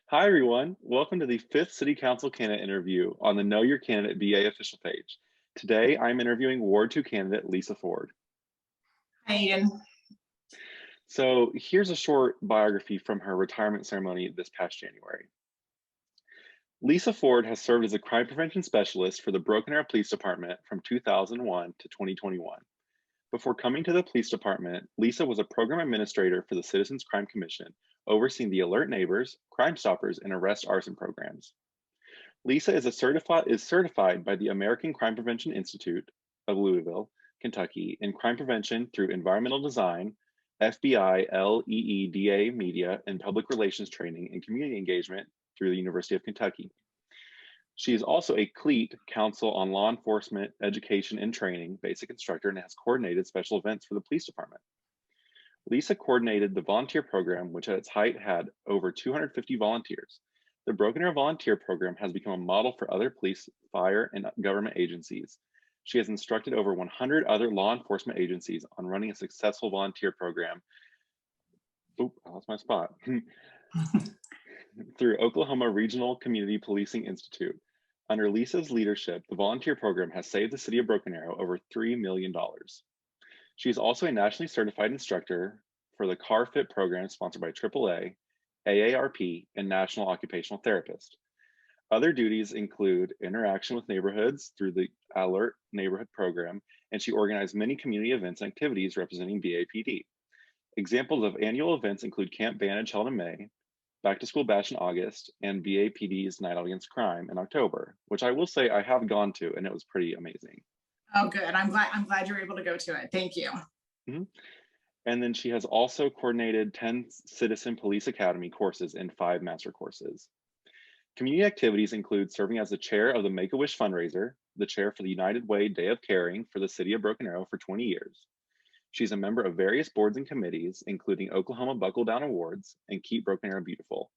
Hi, everyone. Welcome to the fifth City Council candidate interview on the Know Your Candidate BA official page. Today, I'm interviewing Ward 2 candidate Lisa Ford. Hi, Ian. So here's a short biography from her retirement ceremony this past January. Lisa Ford has served as a crime prevention specialist for the Broken Arrow Police Department from 2001 to 2021. Before coming to the police department, Lisa was a program administrator for the Citizens Crime Commission, overseeing the Alert Neighbors, Crime Stoppers, and Arrest Arson programs. Lisa is certified by the American Crime Prevention Institute of Louisville, Kentucky, in crime prevention through environmental design, FBI LEEDA media and public relations training, and community engagement through the University of Kentucky. She is also a CLEAT, Council on Law Enforcement Education and Training, basic instructor, and has coordinated special events for the police department. Lisa coordinated the volunteer program, which at its height had over 250 volunteers. The Broken Arrow Volunteer Program has become a model for other police, fire, and government agencies. She has instructed over 100 other law enforcement agencies on running a successful volunteer program. Oop, I lost my spot. Through Oklahoma Regional Community Policing Institute. Under Lisa's leadership, the volunteer program has saved the city of Broken Arrow over $3 million. She is also a nationally certified instructor for the CAR Fit program sponsored by AAA, AARP, and National Occupational Therapist. Other duties include interaction with neighborhoods through the Alert Neighborhood program, and she organized many community events and activities representing BAPD. Examples of annual events include Camp Vantage held in May, Back to School Bash in August, and BAPD's Night Out Against Crime in October, which I will say I have gone to, and it was pretty amazing. Oh, good. I'm glad you're able to go to it. Thank you. Mm-hmm. And then she has also coordinated 10 Citizen Police Academy courses and 5 master courses. Community activities include serving as the chair of the Make-A-Wish fundraiser, the chair for the United Way Day of Caring for the city of Broken Arrow for 20 years. She's a member of various boards and committees, including Oklahoma Buckle Down Awards and Keep Broken Arrow Beautiful.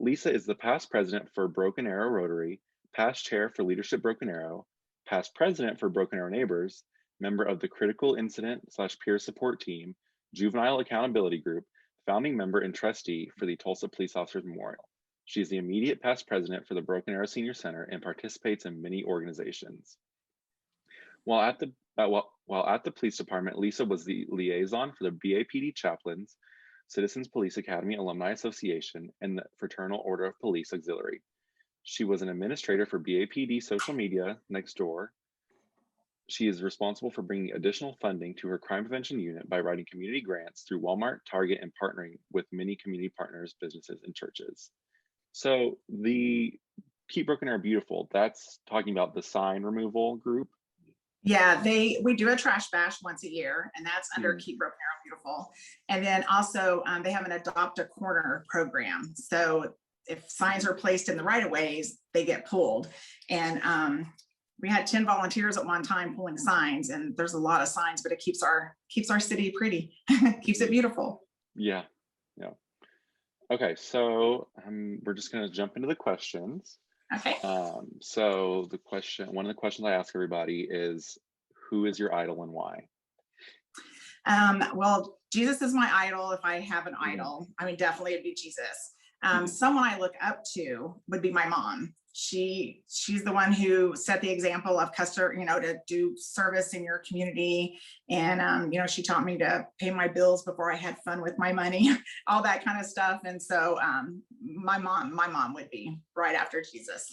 Lisa is the past president for Broken Arrow Rotary, past chair for Leadership Broken Arrow, past president for Broken Arrow Neighbors, member of the Critical Incident/Peer Support Team, Juvenile Accountability Group, founding member and trustee for the Tulsa Police Officers Memorial. She is the immediate past president for the Broken Arrow Senior Center and participates in many organizations. While at the police department, Lisa was the liaison for the BAPD Chaplains, Citizens Police Academy Alumni Association, and the Fraternal Order of Police Auxiliary. She was an administrator for BAPD Social Media Next Door. She is responsible for bringing additional funding to her crime prevention unit by writing community grants through Walmart, Target, and partnering with many community partners, businesses, and churches. So the Keep Broken Arrow Beautiful, that's talking about the sign removal group. Yeah, we do a trash bash once a year, and that's under Keep Broken Arrow Beautiful. And then also they have an Adopt a Corner program. So if signs are placed in the right of ways, they get pulled. And we had 10 volunteers at one time pulling signs, and there's a lot of signs, but it keeps our city pretty, keeps it beautiful. Yeah. Okay, so we're just going to jump into the questions. Okay. So one of the questions I ask everybody is, who is your idol and why? Well, Jesus is my idol. If I have an idol, I mean, definitely it'd be Jesus. Someone I look up to would be my mom. She's the one who set the example of to do service in your community. And, she taught me to pay my bills before I had fun with my money, all that kind of stuff. And so my mom would be right after Jesus.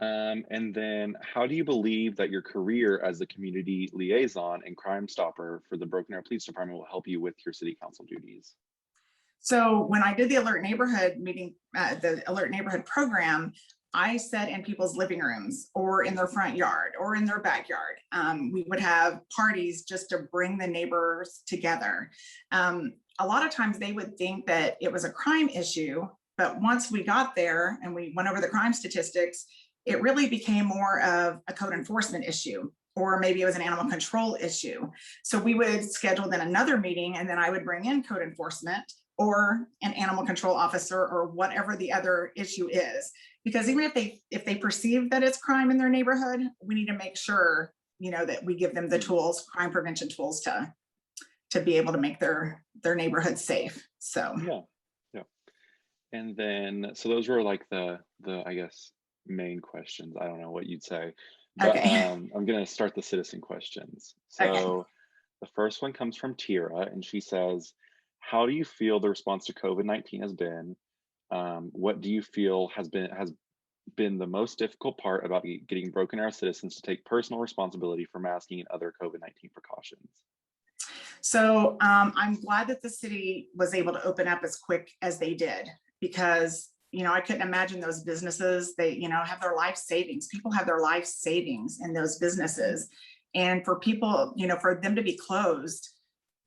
And then how do you believe that your career as the community liaison and crime stopper for the Broken Arrow Police Department will help you with your city council duties? So when I did the Alert Neighborhood meeting, the Alert Neighborhood program, I sat in people's living rooms or in their front yard or in their backyard. We would have parties just to bring the neighbors together. A lot of times they would think that it was a crime issue, but once we got there and we went over the crime statistics, it really became more of a code enforcement issue, or maybe it was an animal control issue. So we would schedule then another meeting, and then I would bring in code enforcement or an animal control officer or whatever the other issue is. Because even if they perceive that it's crime in their neighborhood, we need to make sure, that we give them the tools, crime prevention tools to be able to make their neighborhood safe. So yeah. And then, so those were like the I guess main questions. I don't know what you'd say, but Okay. I'm gonna start the citizen questions. Okay. So the first one comes from Tira, and she says, "How do you feel the response to COVID-19 has been? What do you feel has been the most difficult part about getting Broken Arrow citizens to take personal responsibility for masking and other COVID-19 precautions?" So I'm glad that the city was able to open up as quick as they did, because I couldn't imagine those businesses. They have their life savings. People have their life savings in those businesses, and for people, for them to be closed,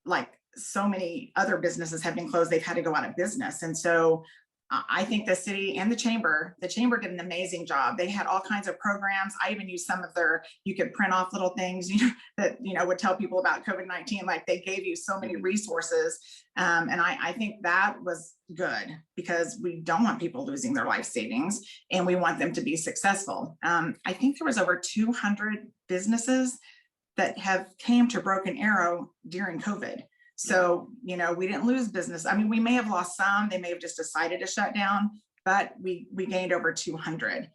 like so many other businesses have been closed, they've had to go out of business. And so I think the city and the chamber did an amazing job. They had all kinds of programs. I even used some of their, you could print off little things, that, would tell people about COVID-19. Like they gave you so many Mhm. resources. And I think that was good, because we don't want people losing their life savings, and we want them to be successful. I think there was over 200 businesses that have came to Broken Arrow during COVID. Yeah. So, we didn't lose business. I mean, we may have lost some, they may have just decided to shut down, but we gained over 200.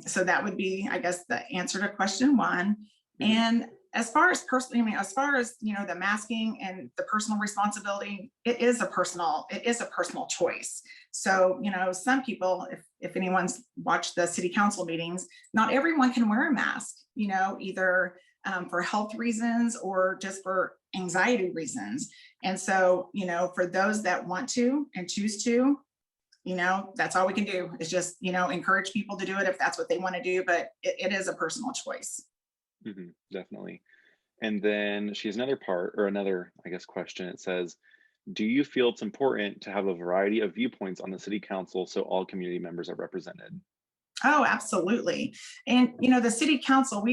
So that would be, I guess, the answer to question one. Mhm. And as far as personally, as far as, the masking and the personal responsibility, it is a personal choice. So, some people, if anyone's watched the city council meetings, not everyone can wear a mask, either for health reasons or just for anxiety reasons. And so, for those that want to and choose to, that's all we can do is just, encourage people to do it if that's what they want to do. But it is a personal choice. Definitely. And then she has another part, or another, I guess, question. It says, "Do you feel it's important to have a variety of viewpoints on the city council so all community members are represented?" Oh, absolutely. And the city council,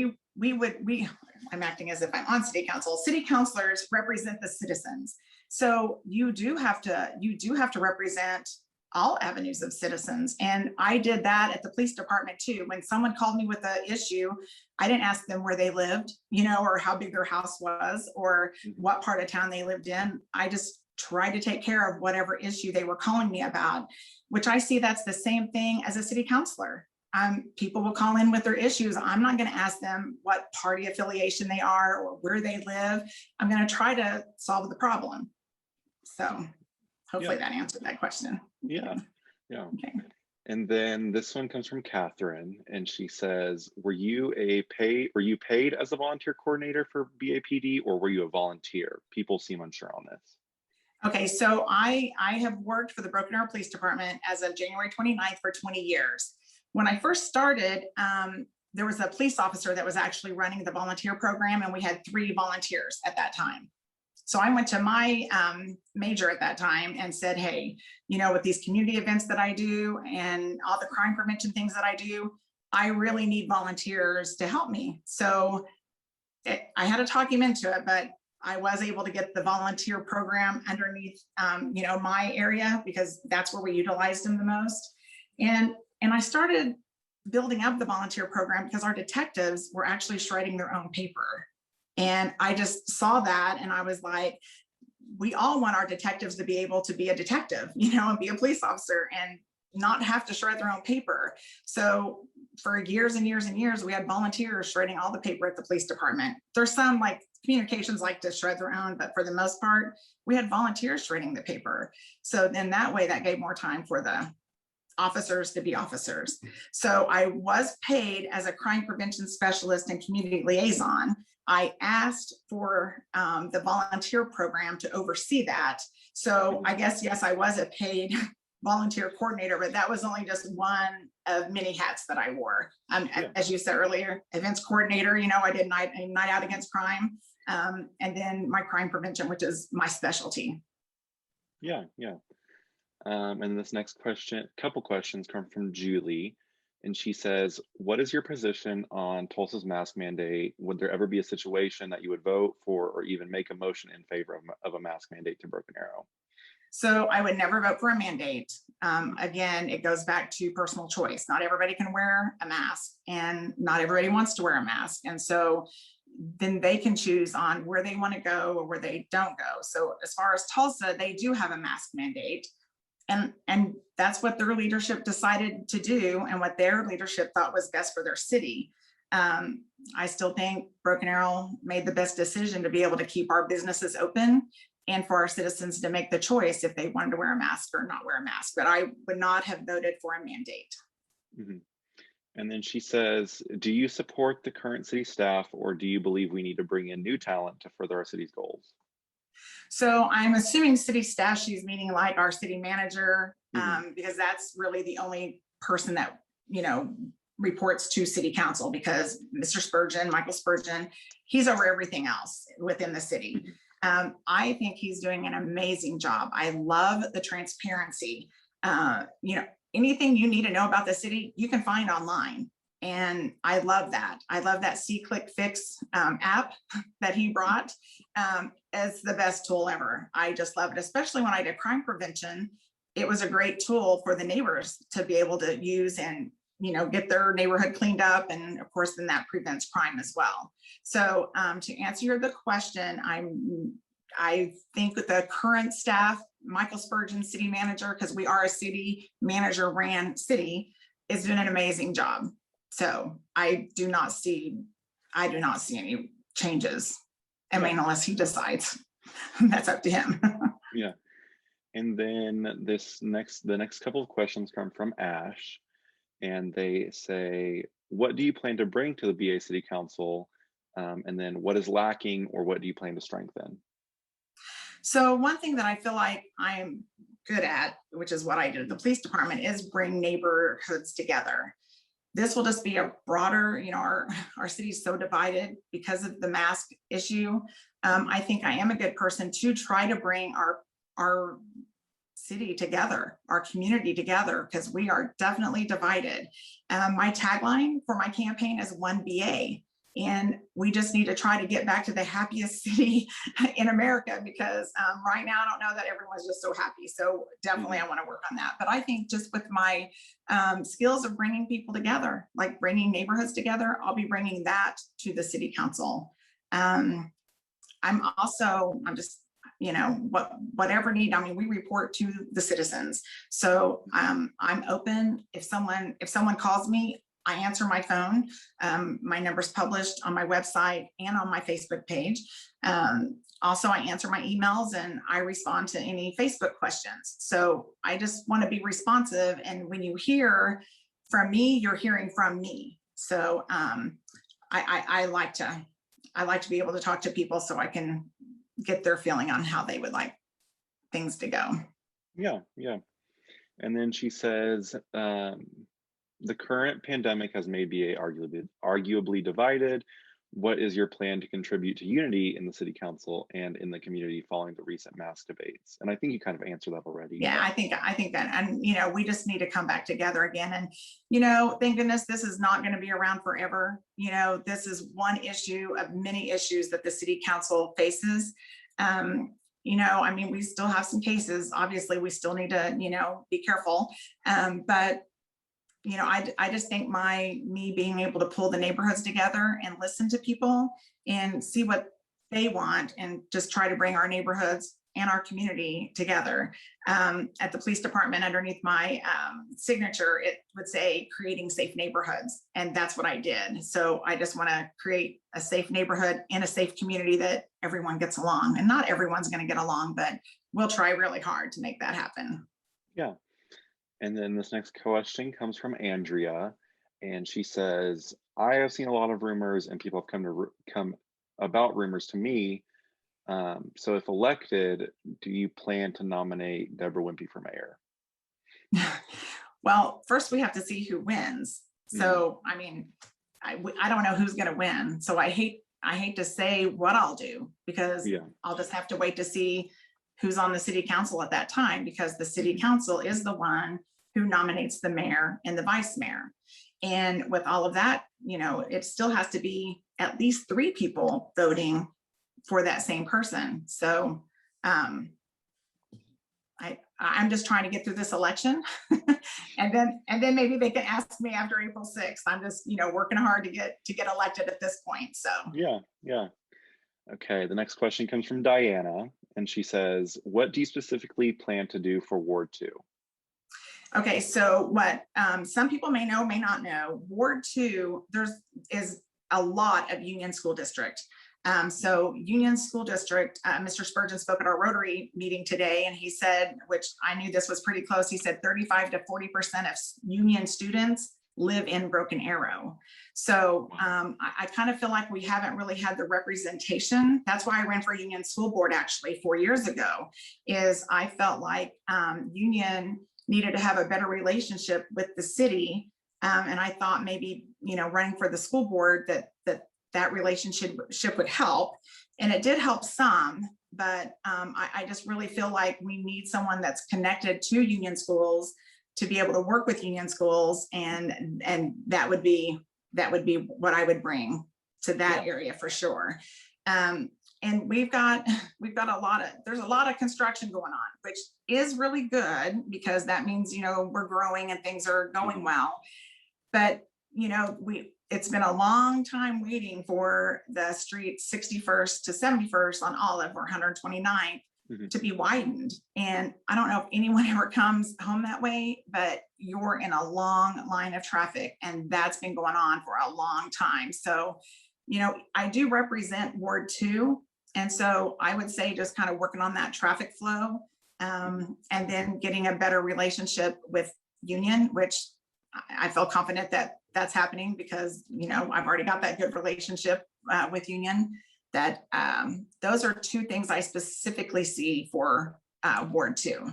I'm acting as if I'm on city council. City councilors represent the citizens. So you do have to represent all avenues of citizens. And I did that at the police department too. When someone called me with an issue, I didn't ask them where they lived, or how big their house was, or Mhm. what part of town they lived in. I just tried to take care of whatever issue they were calling me about, which I see that's the same thing as a city councilor. People will call in with their issues. I'm not going to ask them what party affiliation they are or where they live. I'm going to try to solve the problem. So Yeah, hopefully that answered that question. yeah, Okay. yeah. Okay. And then this one comes from Catherine, and she says, were you paid as a volunteer coordinator for BAPD, or were you a volunteer? People seem unsure on this." Okay, so I have worked for the Broken Arrow Police Department as of January 29th for 20 years. When I first started, there was a police officer that was actually running the volunteer program, and we had 3 volunteers at that time. So I went to my major at that time and said, hey, with these community events that I do and all the crime prevention things that I do, I really need volunteers to help me. So I had to talk him into it, but I was able to get the volunteer program underneath, my area, because that's where we utilized them the most. And I started building up the volunteer program because our detectives were actually shredding their own paper. And I just saw that, and I was like, we all want our detectives to be able to be a detective, and be a police officer and not have to shred their own paper. So for years and years and years, we had volunteers shredding all the paper at the police department. There's some like communications like to shred their own, but for the most part, we had volunteers shredding the paper. So then that way, that gave more time for the officers to be officers. So I was paid as a crime prevention specialist and community liaison. I asked for the volunteer program to oversee that. So Mhm. I guess, yes, I was a paid volunteer coordinator, but that was only just one of many hats that I wore. Yeah, As you said earlier, events coordinator, I did night out against crime. And then my crime prevention, which is my specialty. yeah, yeah. And this next question, couple questions come from Julie, and she says, "What is your position on Tulsa's mask mandate? Would there ever be a situation that you would vote for or even make a motion in favor of a mask mandate to Broken Arrow?" So I would never vote for a mandate. Again, it goes back to personal choice. Not everybody can wear a mask, and not everybody wants to wear a mask. And so then they can choose on where they want to go or where they don't go. So as far as Tulsa, they do have a mask mandate. And that's what their leadership decided to do and what their leadership thought was best for their city. I still think Broken Arrow made the best decision to be able to keep our businesses open and for our citizens to make the choice if they wanted to wear a mask or not wear a mask. But I would not have voted for a mandate. Mhm. And then she says, do you support the current city staff, or do you believe we need to bring in new talent to further our city's goals? So I'm assuming city staff, she's meaning like our city manager, Mhm. because that's really the only person that, reports to city council, because Mr. Spurgeon, Michael Spurgeon, he's over everything else within the city. Mhm. I think he's doing an amazing job. I love the transparency. Anything you need to know about the city, you can find online. And I love that. I love that See Click Fix app that he brought. As the best tool ever. I just love it, especially when I did crime prevention. It was a great tool for the neighbors to be able to use and get their neighborhood cleaned up, and of course then that prevents crime as well. So to answer the question, I think that the current staff, Michael Spurgeon, city manager, because we are a city manager ran city, is doing an amazing job. So I do not see any changes. I Yeah, mean, unless he decides, that's up to him. yeah. And then the next couple of questions come from Ash, and they say, what do you plan to bring to the BA City Council? And then what is lacking, or what do you plan to strengthen? So one thing that I feel like I'm good at, which is what I did at the police department, is bring neighborhoods together. This will just be a broader, our city is so divided because of the mask issue. I think I am a good person to try to bring our city together, our community together, because we are definitely divided. My tagline for my campaign is One BA. And we just need to try to get back to the happiest city in America, because right now I don't know that everyone's just so happy. So definitely Mhm. I want to work on that. But I think just with my skills of bringing people together, like bringing neighborhoods together, I'll be bringing that to the city council. I'm just, whatever need, I mean, we report to the citizens. So I'm open. If someone calls me, I answer my phone. My number's published on my website and on my Facebook page. Also, I answer my emails and I respond to any Facebook questions. So I just want to be responsive. And when you hear from me, you're hearing from me. So I like to be able to talk to people so I can get their feeling on how they would like things to go. Yeah, yeah. And then she says, the current pandemic has made BA arguably divided. What is your plan to contribute to unity in the city council and in the community following the recent mask debates? And I think you kind of answered that already, Yeah, but I think that, and we just need to come back together again. And thank goodness this is not going to be around forever. This is one issue of many issues that the city council faces. I mean, we still have some cases. Obviously, we still need to, be careful. But I just think me being able to pull the neighborhoods together and listen to people and see what they want and just try to bring our neighborhoods and our community together. At the police department, underneath my signature, it would say creating safe neighborhoods. And that's what I did. So I just want to create a safe neighborhood in a safe community that everyone gets along. And not everyone's going to get along, but we'll try really hard to make that happen. yeah. And then this next question comes from Andrea, and she says, I have seen a lot of rumors, and people have come about rumors to me. So if elected, do you plan to nominate Deborah Wimpy for mayor? Well, first we have to see who wins. Mhm. So, I mean, I don't know who's going to win. So I hate to say what I'll do, because Yeah. I'll just have to wait to see who's on the city council at that time, because the city Mhm. council is the one who nominates the mayor and the vice mayor. And with all of that, it still has to be at least 3 people voting for that same person. So, I'm just trying to get through this election, and then maybe they can ask me after April 6th. I'm just working hard to get elected at this point. So Yeah, yeah. Okay, the next question comes from Diana, and she says, what do you specifically plan to do for Ward 2? Okay, so what some people may know, may not know, Ward 2, is a lot of Union School District. So Union School District, Mr. Spurgeon spoke at our Rotary meeting today, and he said, which I knew this was pretty close, he said 35 to 40% of Union students live in Broken Arrow. So I kind of feel like we haven't really had the representation. That's why I ran for Union School Board actually 4 years ago, is I felt like Union needed to have a better relationship with the city. And I thought maybe, running for the school board, that relationship would help. And it did help some, but I just really feel like we need someone that's connected to Union schools to be able to work with Union schools. And that would be what I would bring to that area for sure. And we've got there's a lot of construction going on, which is really good because that means, we're growing and things are going well. But, it's been a long time waiting for the street 61st to 71st on Olive or 129th to be widened. And I don't know if anyone ever comes home that way, but you're in a long line of traffic, and that's been going on for a long time. So, I do represent Ward 2. And so I would say just kind of working on that traffic flow, and then getting a better relationship with Union, which I feel confident that that's happening because, I've already got that good relationship with Union. That those are two things I specifically see for Ward 2.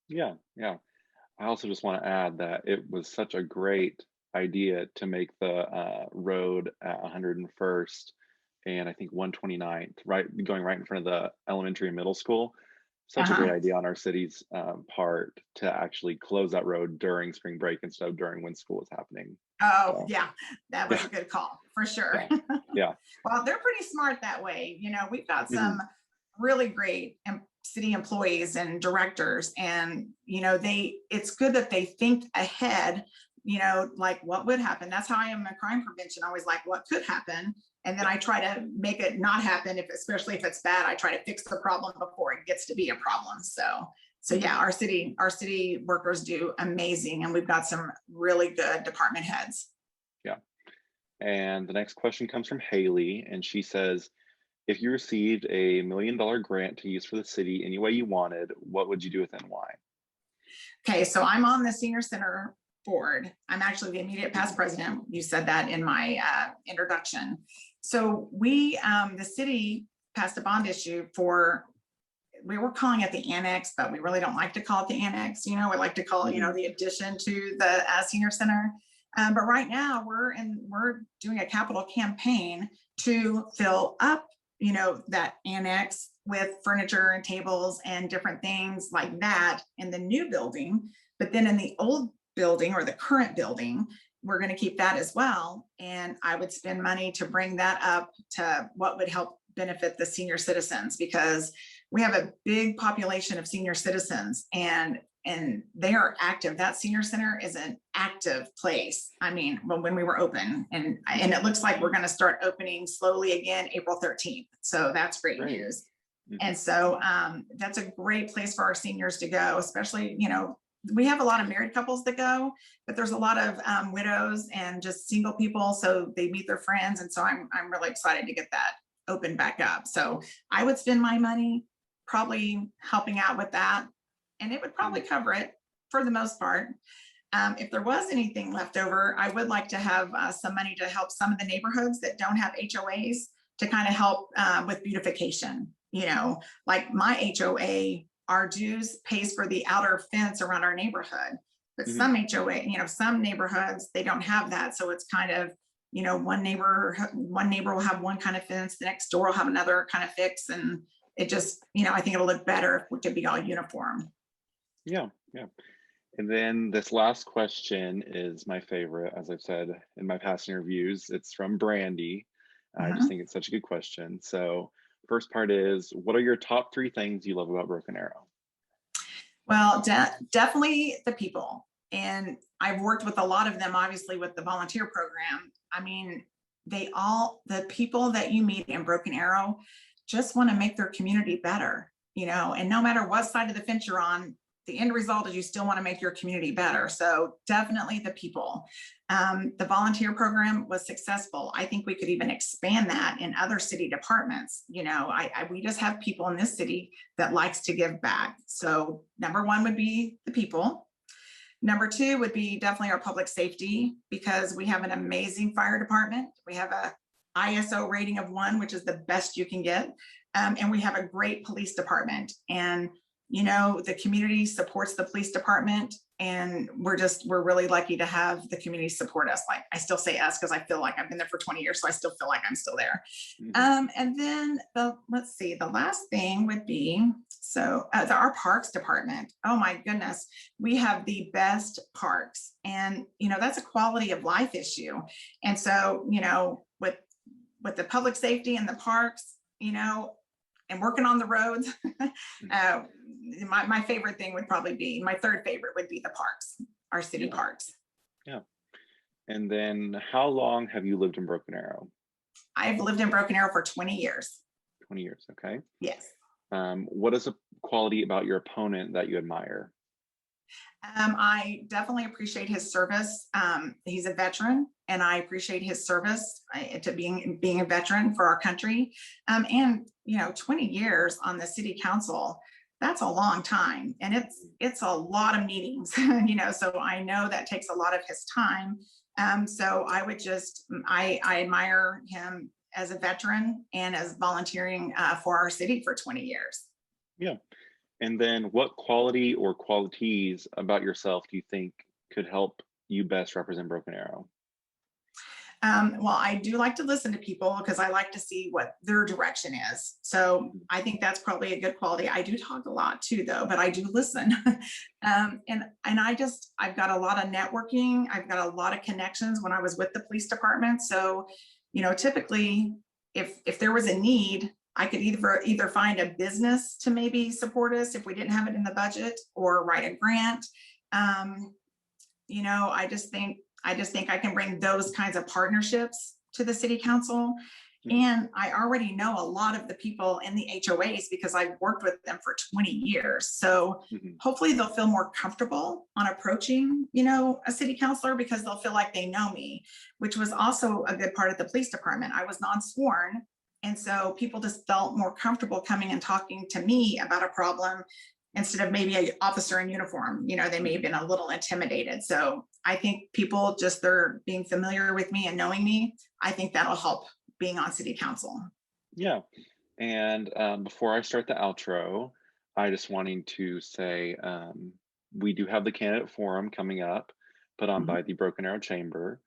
Yeah. I also just want to add that it was such a great idea to make the road at 101st and I think 129th, going right in front of the elementary and middle school. Such a great idea on our city's part to actually close that road during spring break instead of during when school is happening. Oh, yeah, that was a good call for sure. Yeah. Well, they're pretty smart that way. We've got some really great city employees and directors, and it's good that they think ahead, like what would happen. That's how I am in crime prevention, always like what could happen. And then I try to make it not happen, especially if it's bad. I try to fix the problem before it gets to be a problem. So yeah, our city workers do amazing, and we've got some really good department heads. Yeah. And the next question comes from Haley, and she says, if you received $1 million grant to use for the city any way you wanted, what would you do with it and why? Okay, so I'm on the senior center board. I'm actually the immediate past president. You said that in my introduction. So the city passed a bond issue we were calling it the annex, but we really don't like to call it the annex. We like to call it, the addition to the senior center. But right now we're doing a capital campaign to fill up, that annex with furniture and tables and different things like that in the new building. But then in the old building or the current building, we're going to keep that as well. And I would spend money to bring that up to what would help benefit the senior citizens, because we have a big population of senior citizens and they are active. That senior center is an active place. I mean, when we were open, and it looks like we're going to start opening slowly again April 13th. So that's great news. And so that's a great place for our seniors to go, especially, we have a lot of married couples that go, but there's a lot of widows and just single people. So they meet their friends. And so I'm really excited to get that open back up. So I would spend my money probably helping out with that, and it would probably cover it for the most part. If there was anything left over, I would like to have some money to help some of the neighborhoods that don't have HOAs to kind of help with beautification. Like my HOA, our dues pays for the outer fence around our neighborhood, but some HOA, some neighborhoods, they don't have that. So it's kind of, one neighbor will have one kind of fence, the next door will have another kind of fix. And it just, I think it'll look better if we could be all uniform. Yeah. And then this last question is my favorite, as I've said in my past interviews. It's from Brandy. I just think it's such a good question. So first part is, what are your top 3 things you love about Broken Arrow? Well, definitely the people. And I've worked with a lot of them, obviously, with the volunteer program. I mean, the people that you meet in Broken Arrow just want to make their community better, and no matter what side of the fence you're on, the end result is you still want to make your community better. So definitely the people. The volunteer program was successful. I think we could even expand that in other city departments. You know, we just have people in this city that likes to give back. So number one would be the people. Number two would be definitely our public safety, because we have an amazing fire department. We have a ISO rating of 1, which is the best you can get. And we have a great police department. And you know, the community supports the police department, and we're really lucky to have the community support us. Like, I still say us because I feel like I've been there for 20 years, so I still feel like I'm still there. And then let's see, the last thing would be, so our parks department. Oh my goodness, we have the best parks, and you know, that's a quality of life issue. And so, you know, with the public safety and the parks, you know, and working on the roads, my favorite thing would probably be, my third favorite would be the parks, our city parks. Yeah. And then how long have you lived in Broken Arrow? I've lived in Broken Arrow for 20 years. 20 years, okay. Yes. What is a quality about your opponent that you admire? I definitely appreciate his service. He's a veteran, and I appreciate his service to being a veteran for our country. And you know, 20 years on the city council, that's a long time, and it's a lot of meetings. You know, so I know that takes a lot of his time. So I would just, I admire him as a veteran and as volunteering for our city for 20 years. Yeah. And then what quality or qualities about yourself do you think could help you best represent Broken Arrow? Well, I do like to listen to people because I like to see what their direction is. So I think that's probably a good quality. I do talk a lot too, though, but I do listen. And I've got a lot of networking. I've got a lot of connections when I was with the police department. So, you know, typically if there was a need, I could either find a business to maybe support us if we didn't have it in the budget, or write a grant. You know, I just think I can bring those kinds of partnerships to the city council. And I already know a lot of the people in the HOAs because I've worked with them for 20 years. So hopefully they'll feel more comfortable on approaching, you know, a city councilor, because they'll feel like they know me, which was also a good part of the police department. I was non-sworn. And so people just felt more comfortable coming and talking to me about a problem instead of maybe an officer in uniform. You know, they may have been a little intimidated. So I think people just, they're being familiar with me and knowing me. I think that'll help being on city council. Yeah. And before I start the outro, I just wanting to say we do have the candidate forum coming up, put on by the Broken Arrow Chamber.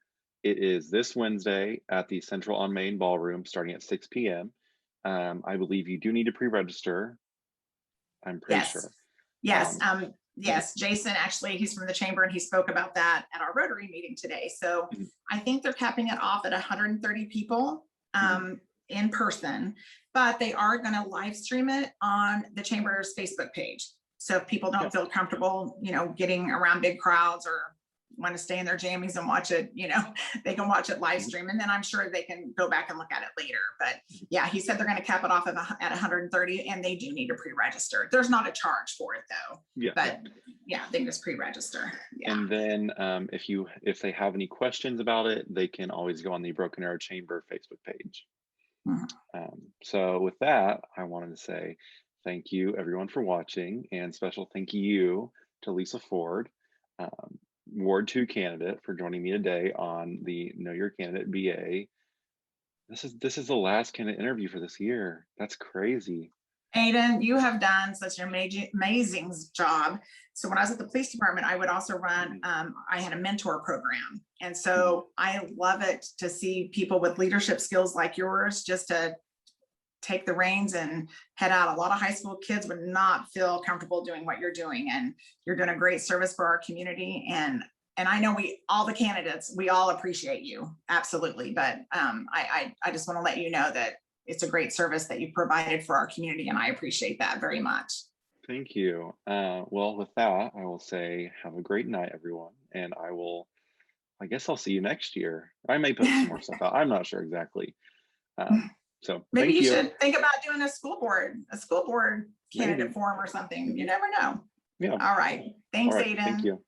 It is this Wednesday at the Central on Main Ballroom starting at 6 p.m. I believe you do need to pre-register. I'm pretty sure. Yes. Yes. Jason, actually, he's from the chamber, and he spoke about that at our Rotary meeting today. So I think they're capping it off at 130 people in person, but they are going to live stream it on the chamber's Facebook page. So if people don't feel comfortable, you know, getting around big crowds, or want to stay in their jammies and watch it, you know, they can watch it live stream, and then I'm sure they can go back and look at it later. But yeah, he said they're going to cap it off at 130, and they do need to pre-register. There's not a charge for it though. But yeah, they can just pre-register. And then if they have any questions about it, they can always go on the Broken Arrow Chamber Facebook page. So with that, I wanted to say thank you everyone for watching, and special thank you to Lisa Ford, Ward 2 candidate, for joining me today on the Know Your Candidate BA. This is the last candidate interview for this year. That's crazy. Aiden, you have done such an amazing job. So when I was at the police department, I would also run, I had a mentor program. And so I love it to see people with leadership skills like yours just to take the reins and head out. A lot of high school kids would not feel comfortable doing what you're doing, and you're doing a great service for our community. And I know all the candidates, we all appreciate you, absolutely. But I just want to let you know that it's a great service that you provided for our community, and I appreciate that very much. Thank you. Well, with that, I will say have a great night, everyone, and I guess I'll see you next year. I may put some more stuff out. I'm not sure exactly. So maybe you should think about doing a school board candidate forum or something. You never know. Yeah. All right. All Thanks, right. Thank Aiden. you.